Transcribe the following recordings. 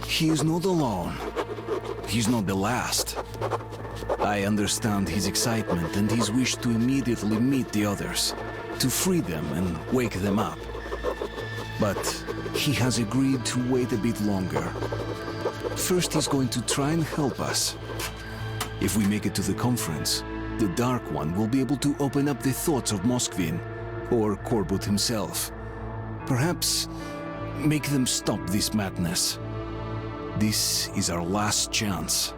He is not alone. He's not the last. I understand his excitement and his wish to immediately meet the others, to free them and wake them up. But he has agreed to wait a bit longer. First, he's going to try and help us. If we make it to the conference, the Dark One will be able to open up the thoughts of Moskvin, or Korbut himself. Perhaps make them stop this madness. This is our last chance.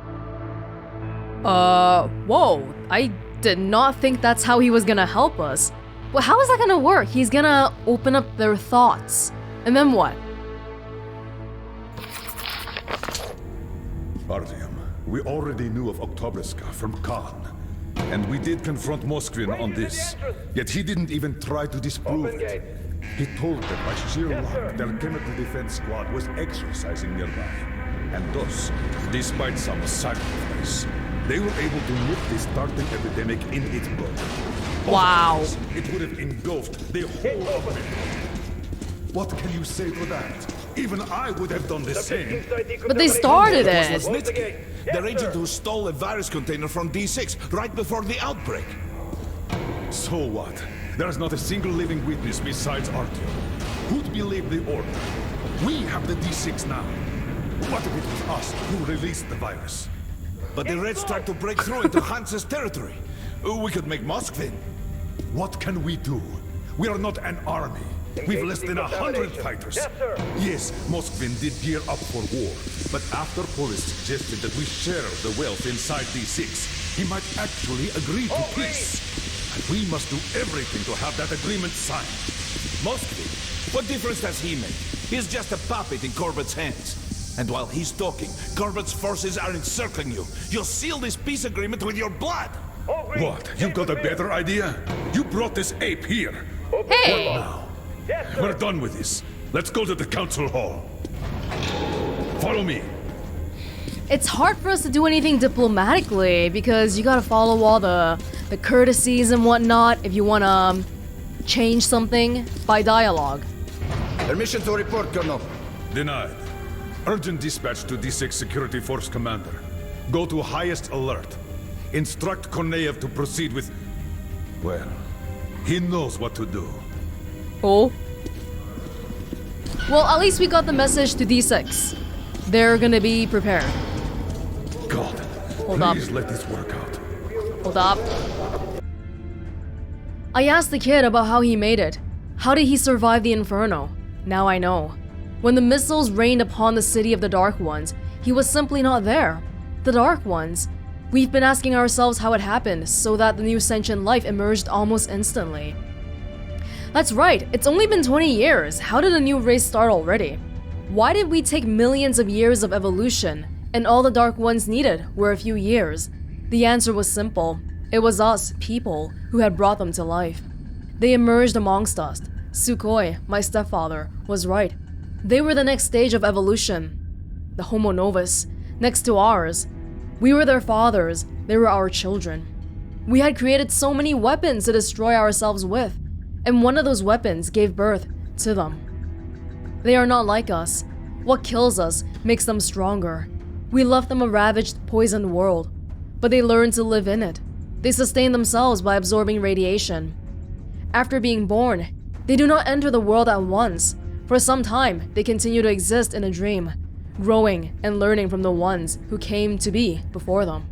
Whoa. I did not think that's how he was gonna help us. Well, how is that gonna work? He's gonna open up their thoughts. And then what? Artyom, we already knew of Oktoberska from Khan. And we did confront Moskvin on this. Yet he didn't even try to disprove it. He told them by sheer luck their chemical defense squad was exercising nearby. And thus, despite some sacrifice, they were able to nip the starting epidemic in its bud. Wow. Otherwise, it would have engulfed the whole of it. What can you say to that? Even I would have done the same. But they started it. Snitsky, the agent who stole a virus container from D6 right before the outbreak. So what? There's not a single living witness besides Artyom. Who'd believe the order? We have the D6 now. What if it was us who released the virus? But the Reds tried to break through into Hans's territory. We could make Moskvin. What can we do? We are not an army. We've less than 100 fighters. Yes, Moskvin did gear up for war. But after Polis suggested that we share the wealth inside D6, he might actually agree to peace. And we must do everything to have that agreement signed. Moskvin? What difference does he make? He's just a puppet in Corbett's hands. And while he's talking, Corbett's forces are encircling you. You'll seal this peace agreement with your blood. What? You got a better idea? You brought this ape here. Hey! Now, we're done with this. Let's go to the council hall. Follow me. It's hard for us to do anything diplomatically because you gotta follow all the courtesies and whatnot if you wanna change something by dialogue. Permission to report, Colonel. Denied. Urgent dispatch to D6 Security Force Commander. Go to highest alert. Instruct Korneyev to proceed with... Well, he knows what to do. Oh. Well, at least we got the message to D6. They're gonna be prepared. God, Hold up. please let this work out. Hold up. I asked the kid about how he made it. How did he survive the inferno? Now I know. When the missiles rained upon the city of the Dark Ones, he was simply not there. The Dark Ones. We've been asking ourselves how it happened so that the new sentient life emerged almost instantly. That's right, it's only been 20 years. How did a new race start already? Why did we take millions of years of evolution, and all the Dark Ones needed were a few years? The answer was simple. It was us, people, who had brought them to life. They emerged amongst us. Sukhoi, my stepfather, was right. They were the next stage of evolution. The Homo novus, next to ours. We were their fathers, they were our children. We had created so many weapons to destroy ourselves with, and one of those weapons gave birth to them. They are not like us. What kills us makes them stronger. We left them a ravaged, poisoned world, but they learned to live in it. They sustain themselves by absorbing radiation. After being born, they do not enter the world at once. For some time, they continue to exist in a dream, growing and learning from the ones who came to be before them.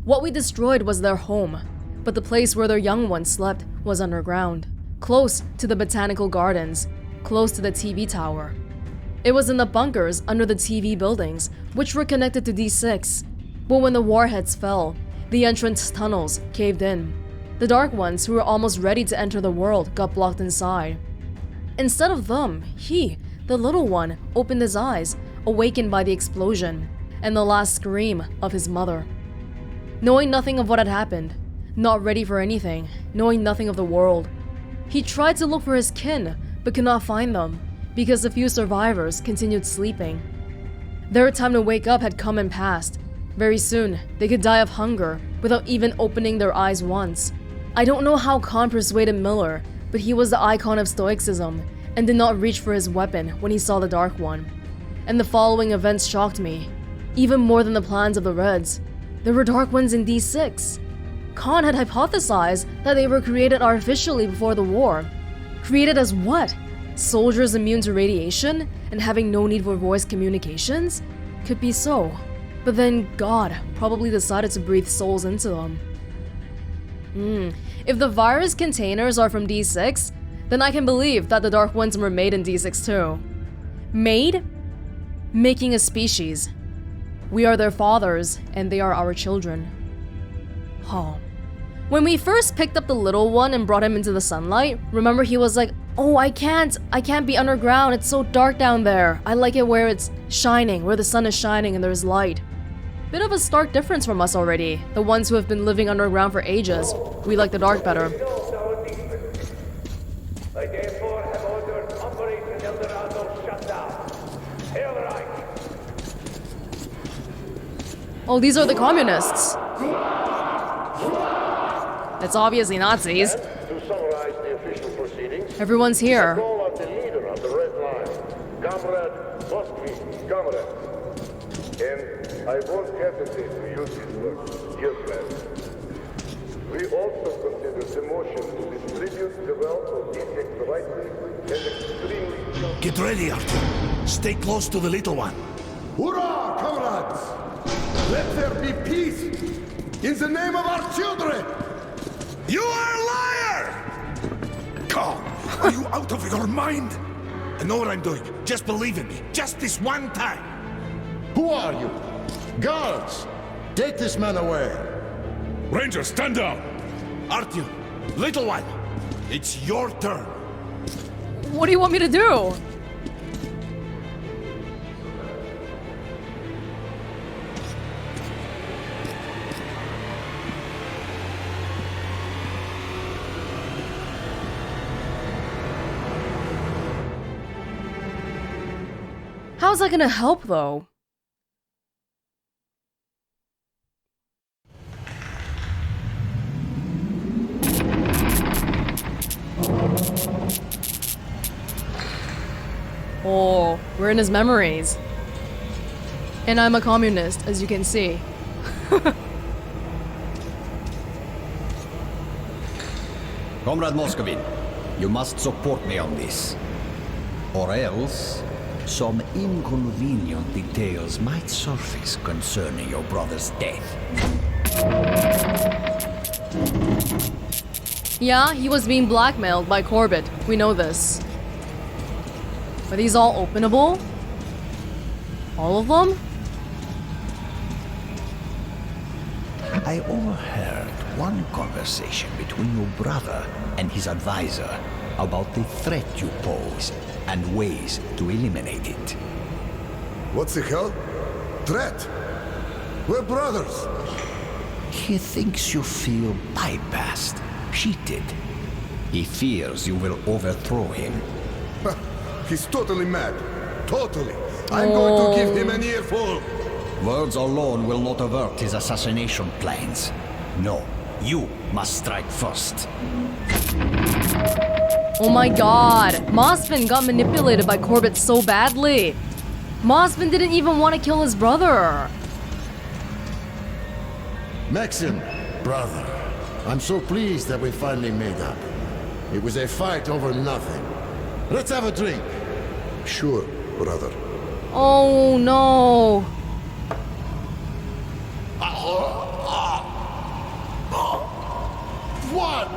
What we destroyed was their home, but the place where their young ones slept was underground, close to the botanical gardens, close to the TV tower. It was in the bunkers under the TV buildings, which were connected to D6. But when the warheads fell, the entrance tunnels caved in. The Dark Ones who were almost ready to enter the world got blocked inside. Instead of them, he, the little one, opened his eyes, awakened by the explosion and the last scream of his mother. Knowing nothing of what had happened, not ready for anything, knowing nothing of the world, he tried to look for his kin, but could not find them, because the few survivors continued sleeping. Their time to wake up had come and passed. Very soon, they could die of hunger without even opening their eyes once. I don't know how Khan persuaded Miller, but he was the icon of stoicism and did not reach for his weapon when he saw the Dark One. and the following events shocked me. Even more than the plans of the Reds. There were Dark Ones in D6. Khan had hypothesized that they were created artificially before the war. Created as what? Soldiers immune to radiation and having no need for voice communications? Could be so. But then God probably decided to breathe souls into them. If the virus containers are from D6, then I can believe that the Dark Ones were made in D6 too. Made? Making a species. We are their fathers, and they are our children. Oh. When we first picked up the little one and brought him into the sunlight, remember he was like, "Oh, I can't be underground, it's so dark down there. I like it where it's shining, where the sun is shining and there's light." Bit of a stark difference from us already, the ones who have been living underground for ages. We like the dark better. I therefore have ordered Operation Eldorado shut down. Hail right! Oh, these are the communists. It's obviously Nazis. To summarize the official proceedings, Everyone's here. call out the leader of the Red Line, Comrade Moskvin, comrade. And I won't hesitate to use his words, dear friends. We also consider the motion to distribute the wealth of D6 rightly and extremely... Get ready, Artyom. Stay close to the little one. Hurrah, comrades! Let there be peace in the name of our children! You are a liar! Come, are you out of your mind? I know what I'm doing. Just believe in me. Just this one time. Who are you? Guards! Take this man away! Ranger, stand down! Artyom, little one, it's your turn. What do you want me to do? How's that gonna help, though? Oh, we're in his memories. And I'm a communist, as you can see. Comrade Moskvin, you must support me on this. Or else, some inconvenient details might surface concerning your brother's death. Yeah, he was being blackmailed by Corbett. We know this. Are these all openable? All of them? I overheard one conversation between your brother and his advisor about the threat you pose and ways to eliminate it. What the hell? Threat? We're brothers! He thinks you feel bypassed, cheated. He fears you will overthrow him. He's totally mad. Totally. I'm going to give him an earful. Words alone will not avert his assassination plans. No, you must strike first. Oh my god, Moskvin got manipulated by Corbett so badly. Moskvin didn't even want to kill his brother. Maxim, brother, I'm so pleased that we finally made up. It was a fight over nothing. Let's have a drink. Sure, brother. Oh no. What?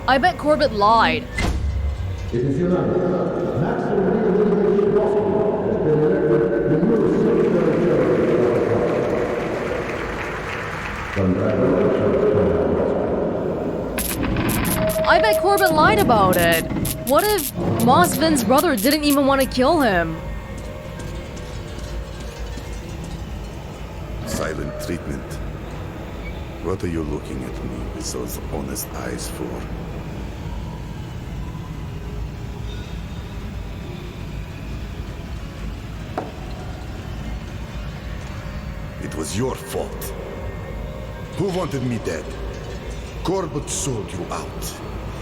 I bet Corbett lied. I bet Corbett lied about it. What if Moskvin's brother didn't even want to kill him? Silent treatment. What are you looking at me with those honest eyes for? It was your fault. Who wanted me dead? Corbett sold you out.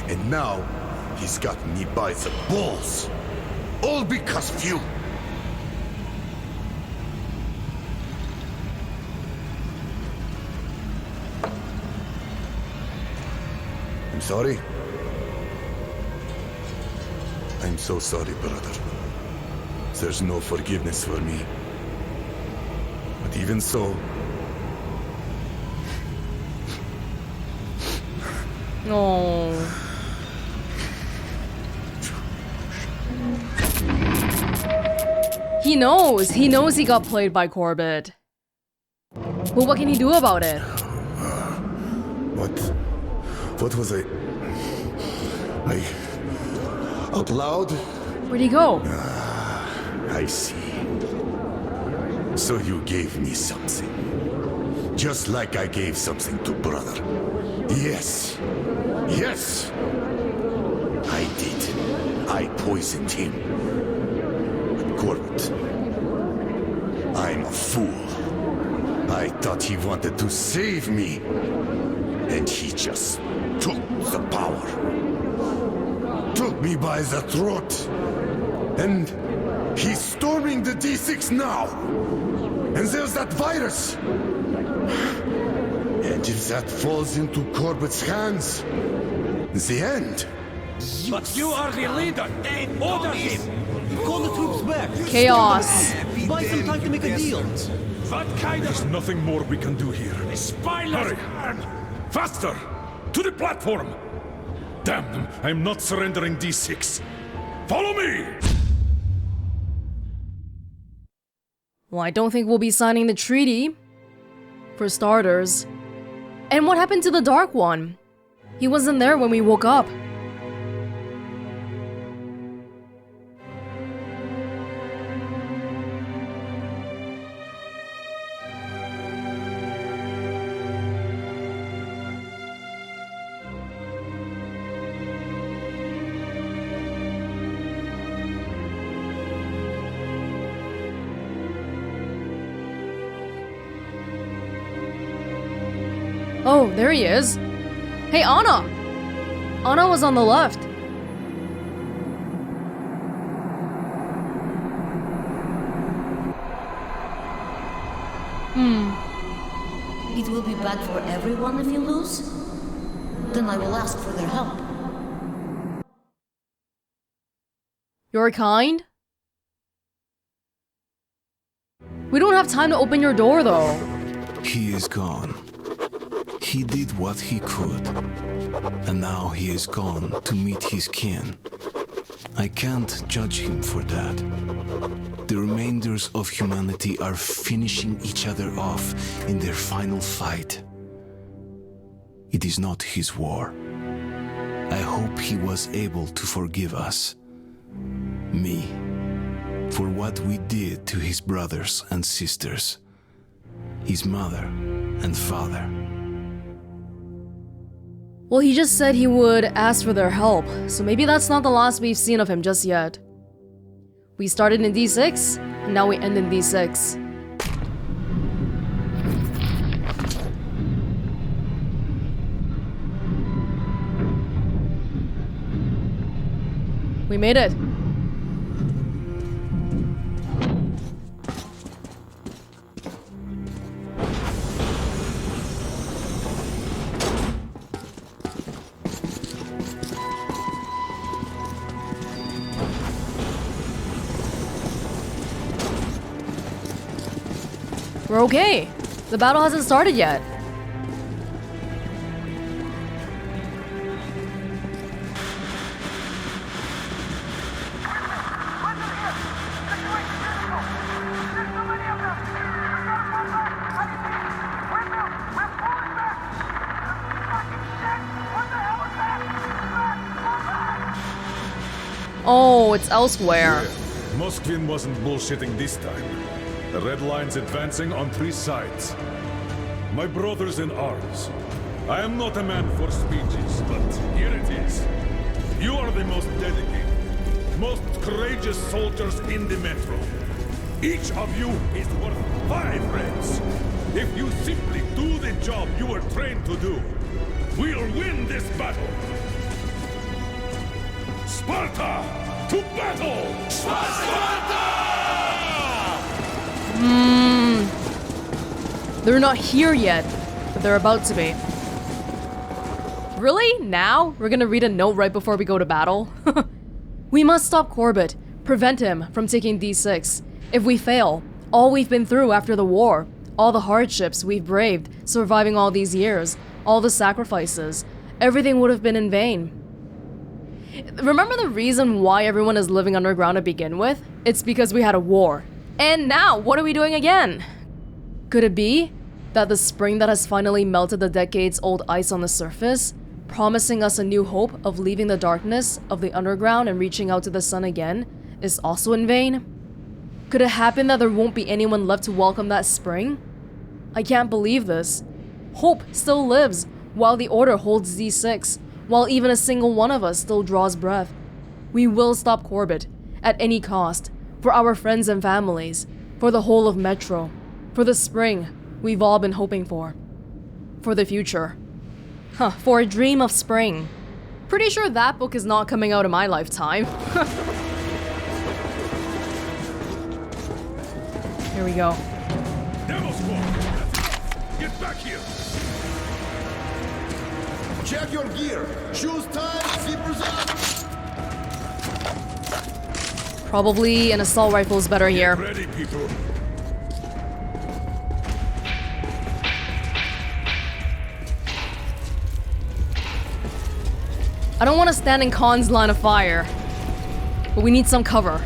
And now, he's got me by the balls. All because of you. I'm sorry. I'm so sorry, brother. There's no forgiveness for me. But even so... Oh. He knows. He knows he got played by Corbett. But what can he do about it? What was I... Out loud? Where'd he go? I see. So you gave me something. Just like I gave something to brother. Yes. Yes! I did. I poisoned him. But Corbett... I'm a fool. I thought he wanted to save me. And he just took the power. Took me by the throat. And he's storming the D6 now. And there's that virus. And if that falls into Corbett's hands, the end. But you are the leader! Order him! Call the troops back! Chaos. Buy some time to make a deal! What kind There's of nothing more we can do here. spineless... Hurry! Faster! To the platform! Damn them, I'm not surrendering D6. Follow me! Well, I don't think we'll be signing the treaty. For starters. And what happened to the Dark One? He wasn't there when we woke up. Oh, there he is. Hey, Anna! Anna was on the left. It will be bad for everyone if you lose. Then I will ask for their help. You're kind? We don't have time to open your door, though. He is gone. He did what he could. And now he is gone to meet his kin. I can't judge him for that. The remainders of humanity are finishing each other off in their final fight. It is not his war. I hope he was able to forgive us. Me. For what we did to his brothers and sisters. His mother and father. Well, he just said he would ask for their help, so maybe that's not the last we've seen of him just yet. We started in D6, and now we end in D6. We made it. We're okay. The battle hasn't started yet. Oh, it's elsewhere. Moskvin wasn't bullshitting this time. The red line's advancing on 3 sides. My brothers in arms, I am not a man for speeches, but here it is. You are the most dedicated, most courageous soldiers in the Metro. Each of you is worth 5 reds. If you simply do the job you were trained to do, we'll win this battle. Sparta, to battle! They're not here yet, but they're about to be. Really? Now? We're gonna read a note right before we go to battle? We must stop Corbett, prevent him from taking D6. If we fail, all we've been through after the war, all the hardships we've braved, surviving all these years, all the sacrifices, everything would have been in vain. Remember the reason why everyone is living underground to begin with? It's because we had a war. And now, what are we doing again? Could it be that the spring that has finally melted the decades-old ice on the surface, promising us a new hope of leaving the darkness of the underground and reaching out to the sun again, is also in vain? Could it happen that there won't be anyone left to welcome that spring? I can't believe this. Hope still lives while the Order holds D6, while even a single one of us still draws breath. We will stop Corbett, at any cost, for our friends and families, for the whole of Metro, for the spring we've all been hoping for. For the future. For a dream of spring. Pretty sure that book is not coming out in my lifetime. Here we go. Demo squad! Get back here! Check your gear. Shoes tied, zippers up. Probably an assault rifle is better here. Get ready, people. I don't want to stand in Khan's line of fire, but we need some cover.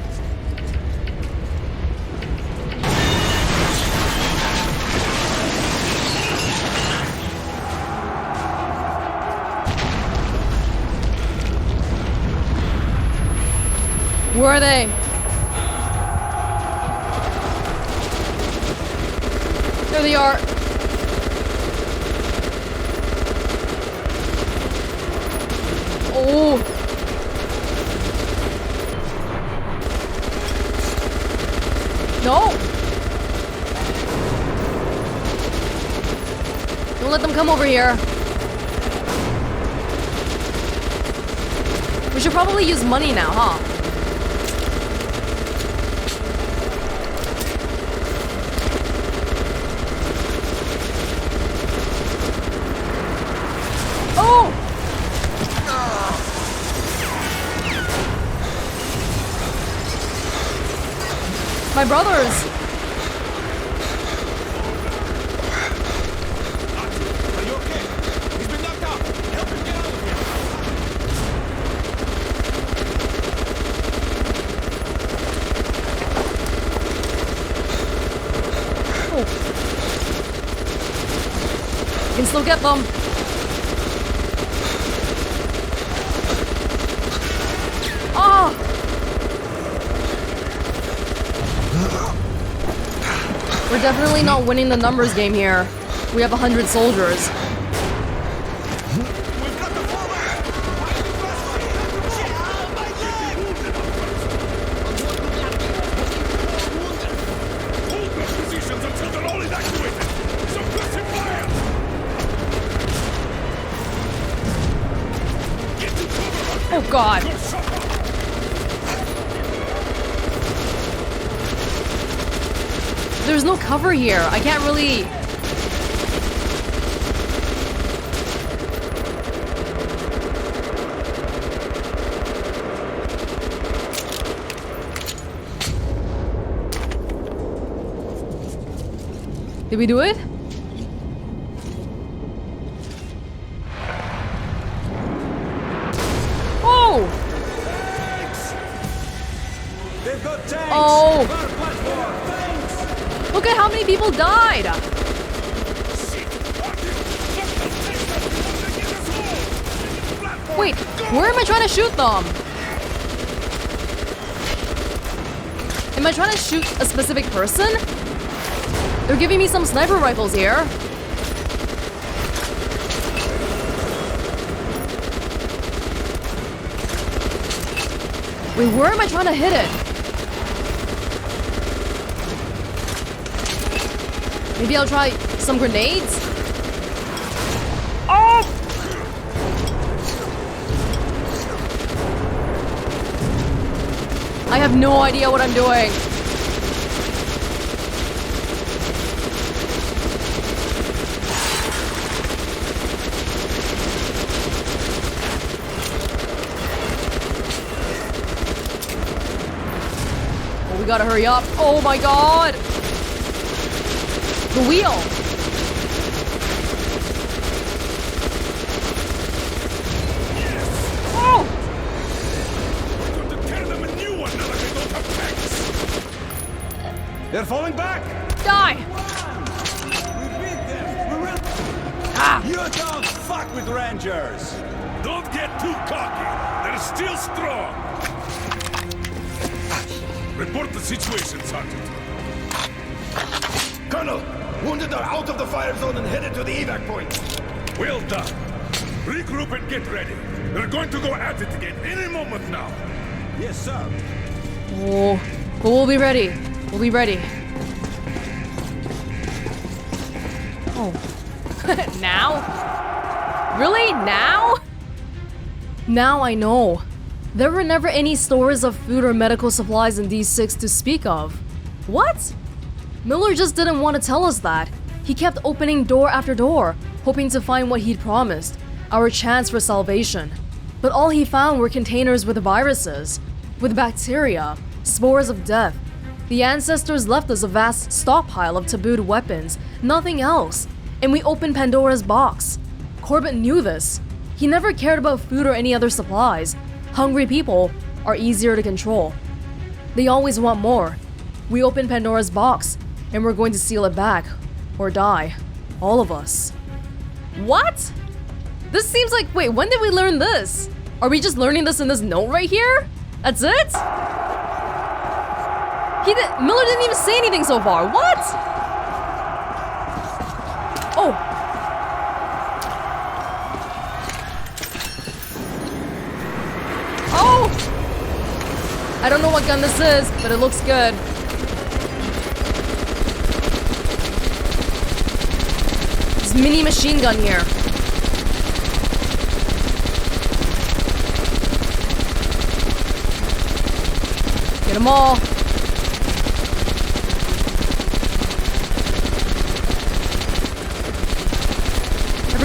Where are they? There they are. Oh. No. Don't let them come over here. We should probably use money now, huh? My brothers! Are you okay? He's been knocked out. Help him get out of here. Oh. You can still get them. Oh! We're definitely not winning the numbers game here. We have 100 soldiers. We've got the fallback. Hold those positions until they're all evacuated. Suppressive fire. Get to cover. Oh God. There's no cover here. I can't really... Did we do it? Oh! They've got tanks. Oh! Look at how many people died! Wait, where am I trying to shoot them? Am I trying to shoot a specific person? They're giving me some sniper rifles here. Wait, where am I trying to hit it? Maybe I'll try some grenades? Oh! I have no idea what I'm doing. Oh, we gotta hurry up. Oh my god! The wheel! They're falling back! Die! We beat them! We will... Ah! You don't fuck with Rangers! Don't get too cocky! They're still strong! Report the situation, Sergeant. Colonel, wounded are out of the fire zone and headed to the evac point. Well done. Regroup and get ready. They're going to go at it again any moment now. Yes, sir. Oh, but we'll be ready. We'll be ready. Oh. Now? Really? Now? Now I know. There were never any stores of food or medical supplies in D6 to speak of. What? Miller just didn't want to tell us that. He kept opening door after door, hoping to find what he'd promised, our chance for salvation. But all he found were containers with viruses, with bacteria, spores of death. The ancestors left us a vast stockpile of tabooed weapons, nothing else. And we opened Pandora's box. Corbett knew this. He never cared about food or any other supplies. Hungry people are easier to control. They always want more. We opened Pandora's box, and we're going to seal it back. Or die. All of us. What? This seems like- wait, when did we learn this? Are we just learning this in this note right here? That's it? Miller didn't even say anything so far. What? Oh. Oh! I don't know what gun this is, but it looks good. This mini machine gun here. Get them all.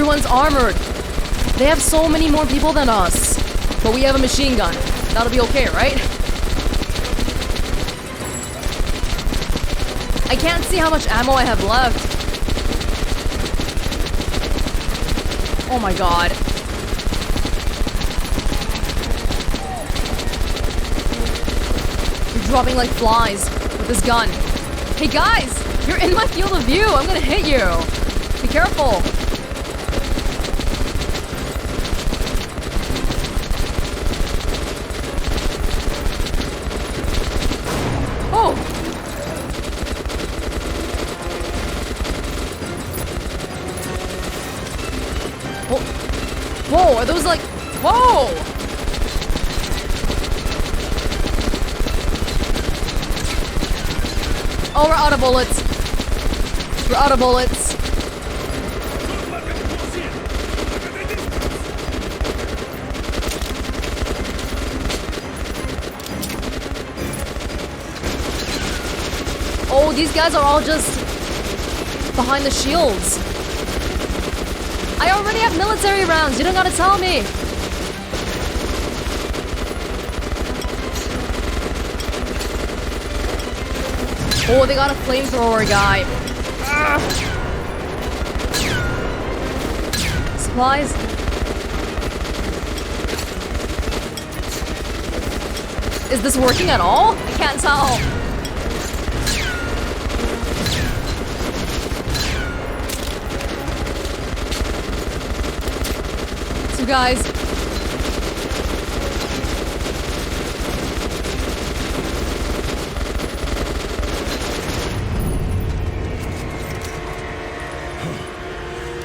Everyone's armored. They have so many more people than us. But we have a machine gun. That'll be okay, right? I can't see how much ammo I have left. Oh my god. You're dropping like flies with this gun. Hey guys, you're in my field of view. I'm gonna hit you. Be careful. Oh! Whoa, are those like... Whoa! Oh, we're out of bullets. We're out of bullets. Oh, these guys are all just behind the shields. I already have military rounds. You don't gotta tell me. Oh, they got a flamethrower guy. Supplies. Is this working at all? I can't tell. So guys,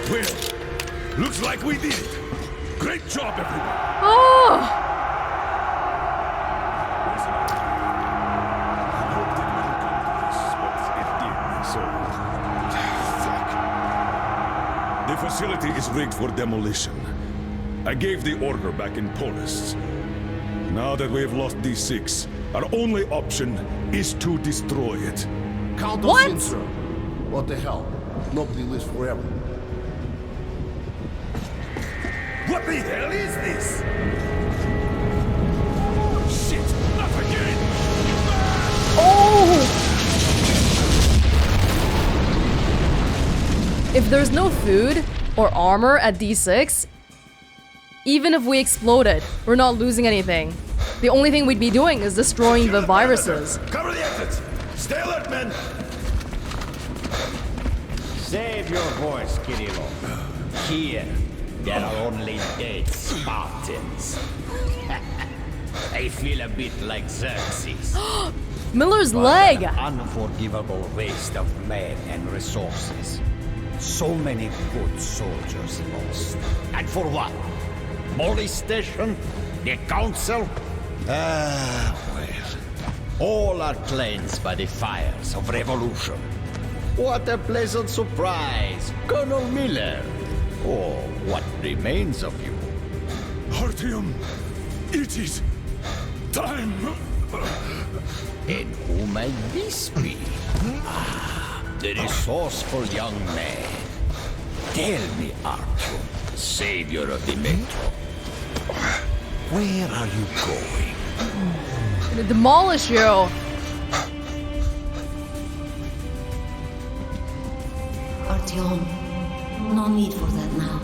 well, looks like we did it. Great job, everyone. oh, The facility is rigged for demolition. I gave the order back in Polis. Now that we have lost D6, Our only option is to destroy it. Count What? us in, sir. What the hell? Nobody lives forever. What the hell is this? Shit, not again! Oh! If there's no food or armor at D6, even if we exploded, we're not losing anything. The only thing we'd be doing is destroying the viruses. Cover the exits! Stay alert, men! Save your voice, Kirillov. Here, there are only dead Spartans. I feel a bit like Xerxes. Miller's But leg! an unforgivable waste of men and resources. So many good soldiers lost. And for what? Molestation? The council? Ah, well. All are cleansed by the fires of revolution. What a pleasant surprise, Colonel Miller. Or what remains of you. Artyom, it is time. And who might this be? Ah, the resourceful young man. Tell me, Artyom, savior of the Metro. Where are you going? I'm gonna demolish you! Artyom, no need for that now.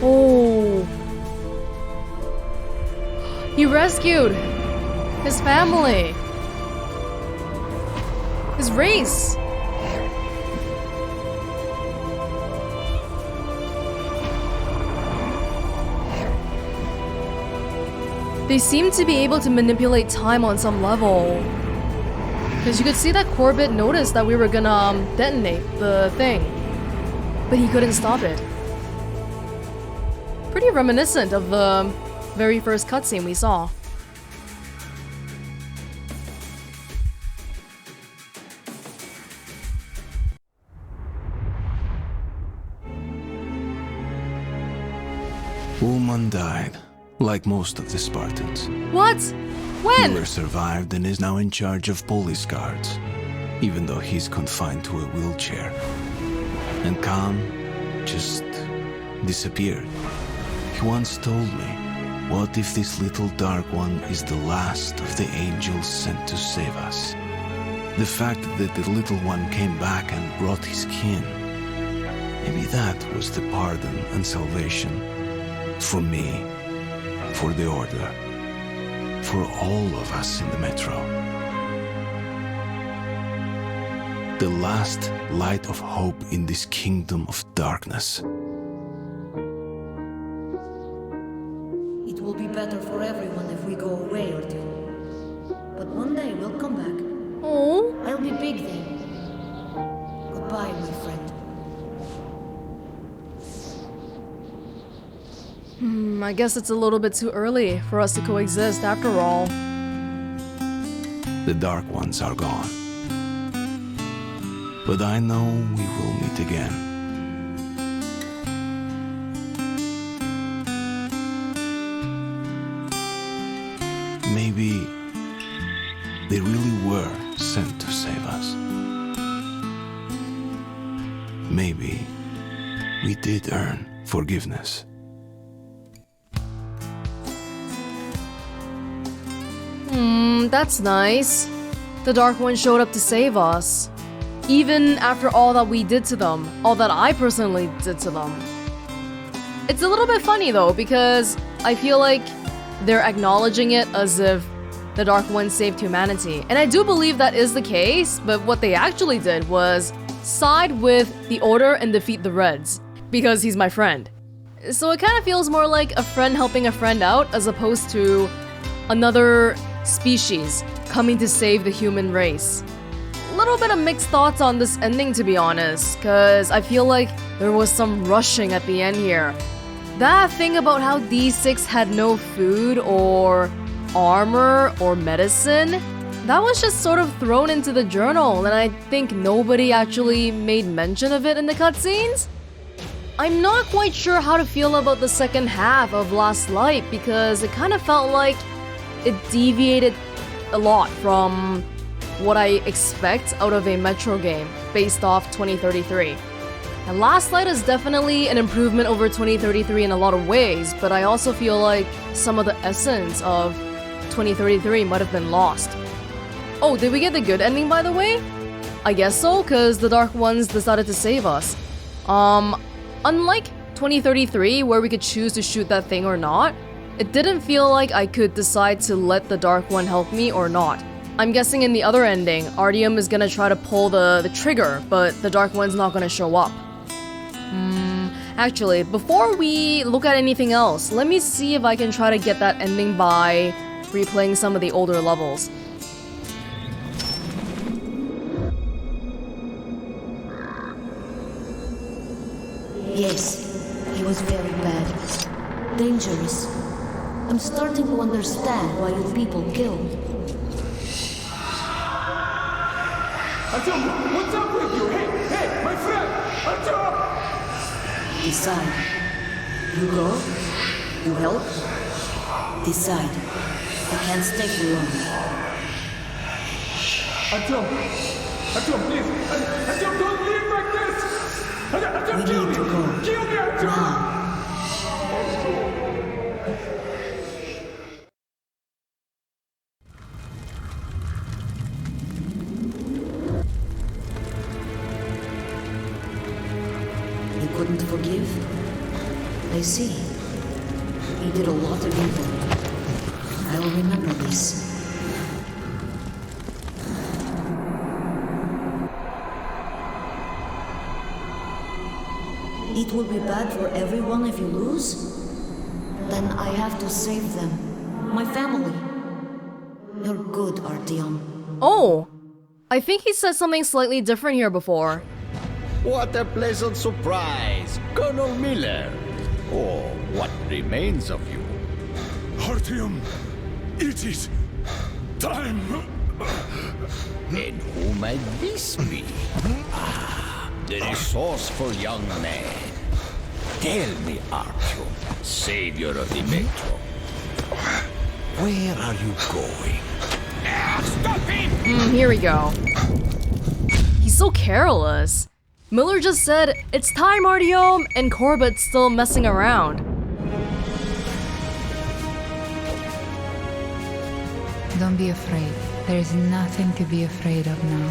Oh. He rescued his family. His race. They seem to be able to manipulate time on some level. Because you could see that Corbett noticed that we were gonna detonate the thing. But he couldn't stop it. Pretty reminiscent of the very first cutscene we saw. Ullman died, like most of the Spartans. What? When? Miller survived and is now in charge of Polis guards, even though he's confined to a wheelchair. And Khan just disappeared. He once told me, what if this little dark one is the last of the angels sent to save us? The fact that the little one came back and brought his kin, maybe that was the pardon and salvation for me, for the Order, for all of us in the Metro. The last light of hope in this kingdom of darkness. It will be better for everyone if we go away, Artyom. But one day we'll come back. Oh. I'll be big then. Goodbye, my friend. I guess it's a little bit too early for us to coexist after all. The Dark Ones are gone. But I know we will meet again. Maybe they really were sent to save us. Maybe we did earn forgiveness. That's nice. The Dark One showed up to save us. Even after all that we did to them, all that I personally did to them. It's a little bit funny though, because I feel like they're acknowledging it as if the Dark One saved humanity. And I do believe that is the case, but what they actually did was side with the Order and defeat the Reds, because he's my friend. So it kind of feels more like a friend helping a friend out as opposed to another species coming to save the human race. A little bit of mixed thoughts on this ending, to be honest, because I feel like there was some rushing at the end here. That thing about how D6 had no food or armor or medicine, That was just sort of thrown into the journal, and I think nobody actually made mention of it in the cutscenes. I'm not quite sure how to feel about the second half of Last Light because it kind of felt like it deviated a lot from what I expect out of a Metro game based off 2033. And Last Light is definitely an improvement over 2033 in a lot of ways, but I also feel like some of the essence of 2033 might have been lost. Oh, did we get the good ending by the way? I guess so, cause the Dark Ones decided to save us. Unlike 2033 where we could choose to shoot that thing or not, it didn't feel like I could decide to let the Dark One help me or not. I'm guessing in the other ending, Artyom is gonna try to pull the trigger, but the Dark One's not gonna show up. Actually, before we look at anything else, let me see if I can try to get that ending by replaying some of the older levels. Yes, he was very bad. Dangerous. I'm starting to understand why you people killed. Artyom, what's up with you? Hey, my friend! Artyom! Decide. You go? You help? Decide. I can't stay for long. Artyom, please! Artyom, don't leave like this! Artyom, We kill need me! to go. Kill me, Artyom! Now. You couldn't forgive? I see. He did a lot of evil. I'll remember this. It will be bad for everyone if you lose? Then I have to save them. My family. You're good, Artyom. Oh! I think he said something slightly different here before. What a pleasant surprise, Colonel Miller. Or what remains of you. Artyom, it is time. And who might this be? Ah, the resourceful young man. Tell me, Artyom, savior of the Metro. Where are you going? Stop him! Here we go. He's so careless. Miller just said, "It's time, Artyom," and Corbett's still messing around. Don't be afraid. There is nothing to be afraid of now.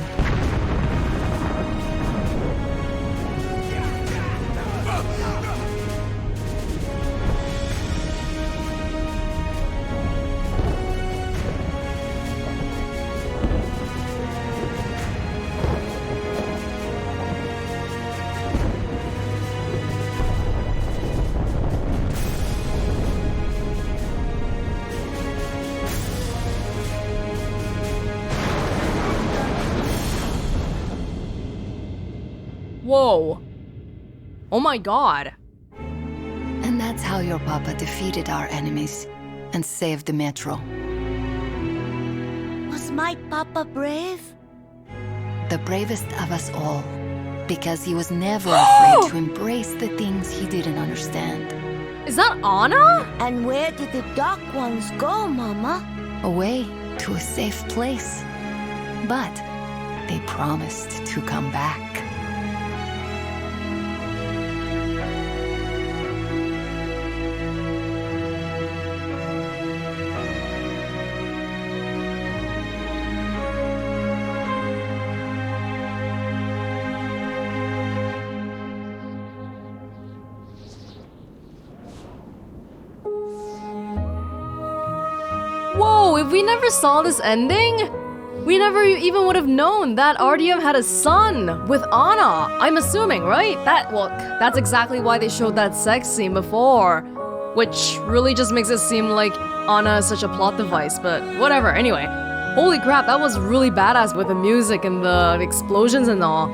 Whoa. Oh my god. And that's how your papa defeated our enemies and saved the Metro. Was my papa brave? The bravest of us all. Because he was never afraid to embrace the things he didn't understand. Is that Anna? And where did the Dark Ones go, Mama? Away to a safe place. But they promised to come back. Whoa, if we never saw this ending, we never even would have known that Artyom had a son with Anna. I'm assuming, right? That's exactly why they showed that sex scene before. Which really just makes it seem like Anna is such a plot device, but whatever, anyway. Holy crap, that was really badass with the music and the explosions and all.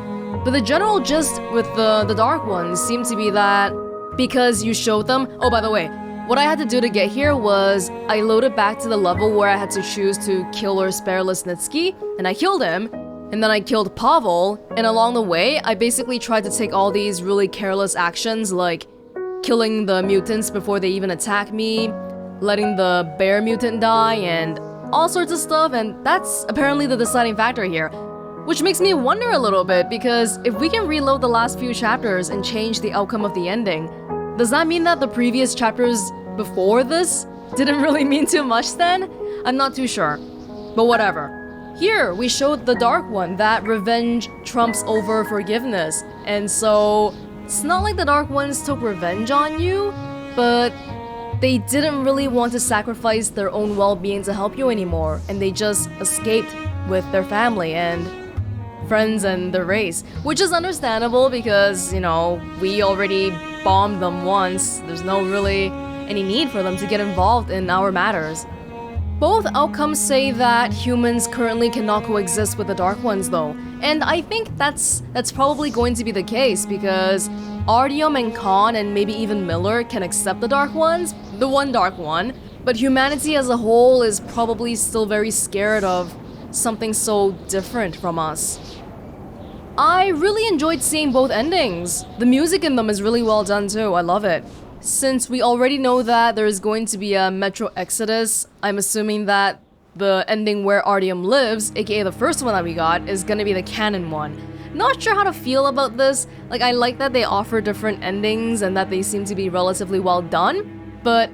But the general gist with the Dark Ones seemed to be that because you showed them... Oh, by the way, What I had to do to get here was I loaded back to the level where I had to choose to kill or spare Lesnitsky, and I killed him, and then I killed Pavel, and along the way, I basically tried to take all these really careless actions like killing the mutants before they even attack me, letting the bear mutant die, and all sorts of stuff, and that's apparently the deciding factor here. Which makes me wonder a little bit, because if we can reload the last few chapters and change the outcome of the ending, does that mean that the previous chapters before this didn't really mean too much then? I'm not too sure. But whatever. Here, we showed the Dark One that revenge trumps over forgiveness, and so it's not like the Dark Ones took revenge on you, but they didn't really want to sacrifice their own well-being to help you anymore, and they just escaped with their family and friends and their race, which is understandable because, you know, we already bombed them once. There's no really any need for them to get involved in our matters. Both outcomes say that humans currently cannot coexist with the Dark Ones though, and I think that's probably going to be the case because Artyom and Khan and maybe even Miller can accept the Dark Ones, the one Dark One, but humanity as a whole is probably still very scared of something so different from us. I really enjoyed seeing both endings. The music in them is really well done too, I love it. Since we already know that there is going to be a Metro Exodus, I'm assuming that the ending where Artyom lives, aka the first one that we got, is gonna be the canon one. Not sure how to feel about this. Like, I like that they offer different endings and that they seem to be relatively well done, but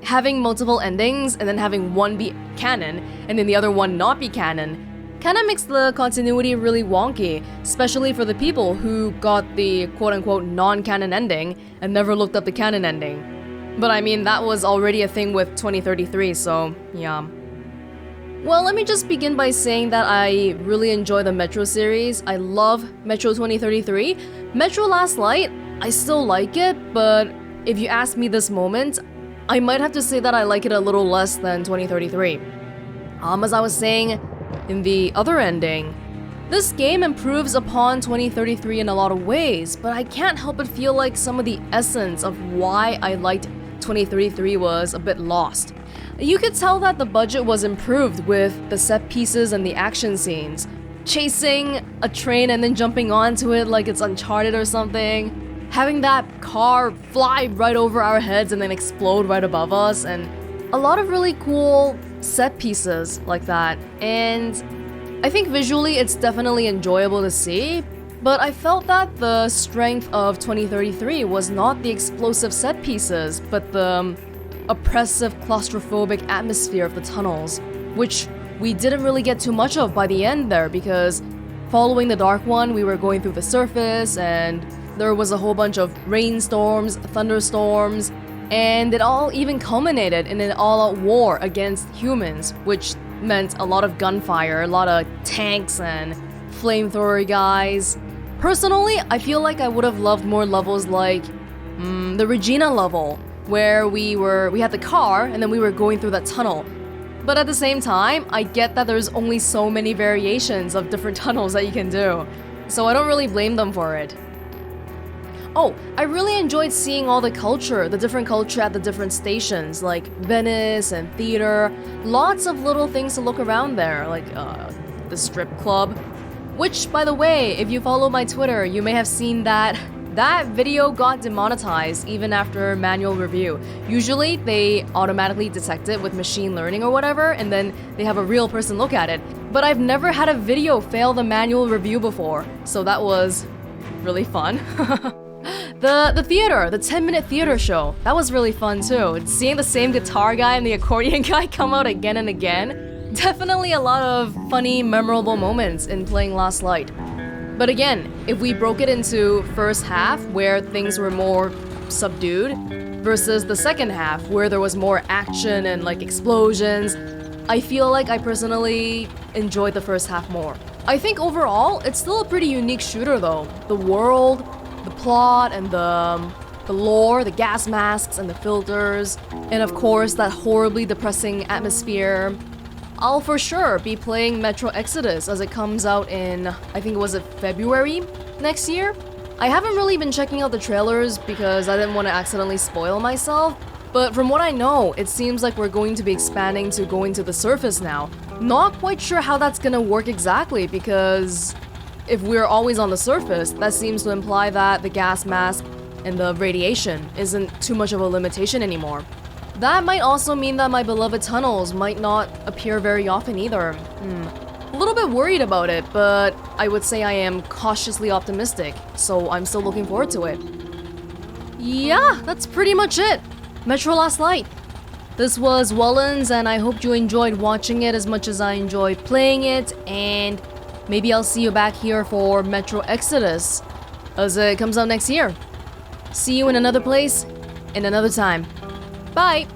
having multiple endings and then having one be canon and then the other one not be canon kinda makes the continuity really wonky, especially for the people who got the quote-unquote non-canon ending and never looked up the canon ending. But I mean, that was already a thing with 2033, so yeah. Well, let me just begin by saying that I really enjoy the Metro series. I love Metro 2033. Metro Last Light, I still like it, but if you ask me this moment, I might have to say that I like it a little less than 2033. As I was saying in the other ending, this game improves upon 2033 in a lot of ways, but I can't help but feel like some of the essence of why I liked 2033 was a bit lost. You could tell that the budget was improved with the set pieces and the action scenes. Chasing a train and then jumping onto it like it's Uncharted or something. Having that car fly right over our heads and then explode right above us, and a lot of really cool set pieces like that. And I think visually it's definitely enjoyable to see, but I felt that the strength of 2033 was not the explosive set pieces, but the oppressive claustrophobic atmosphere of the tunnels, which we didn't really get too much of by the end there because following the Dark One, we were going through the surface and there was a whole bunch of rainstorms, thunderstorms, and it all even culminated in an all-out war against humans, which meant a lot of gunfire, a lot of tanks and flamethrower guys. Personally, I feel like I would have loved more levels like the Regina level, where we had the car and then we were going through that tunnel. But at the same time, I get that there's only so many variations of different tunnels that you can do, so I don't really blame them for it. Oh, I really enjoyed seeing all the culture, the different culture at the different stations, like Venice and theater. Lots of little things to look around there, like the strip club. Which, by the way, if you follow my Twitter, you may have seen that video got demonetized even after manual review. Usually, they automatically detect it with machine learning or whatever, and then they have a real person look at it. But I've never had a video fail the manual review before, so that was really fun. The theater, the 10-minute theater show, that was really fun too. Seeing the same guitar guy and the accordion guy come out again and again. Definitely a lot of funny, memorable moments in playing Last Light. But again, if we broke it into first half, where things were more subdued, versus the second half, where there was more action and like explosions, I feel like I personally enjoyed the first half more. I think overall, it's still a pretty unique shooter though. The world, the plot, and the lore, the gas masks and the filters, and of course that horribly depressing atmosphere. I'll for sure be playing Metro Exodus as it comes out in, I think it was February next year. I haven't really been checking out the trailers because I didn't want to accidentally spoil myself, But from what I know, it seems like we're going to be expanding to going to the surface now. Not quite sure how that's gonna work exactly, because if we're always on the surface, that seems to imply that the gas mask and the radiation isn't too much of a limitation anymore. That might also mean that my beloved tunnels might not appear very often either. A little bit worried about it, but I would say I am cautiously optimistic, so I'm still looking forward to it. Yeah, that's pretty much it. Metro Last Light. This was Welonz, and I hope you enjoyed watching it as much as I enjoyed playing it, and maybe I'll see you back here for Metro Exodus as it comes out next year. See you in another place, in another time. Bye!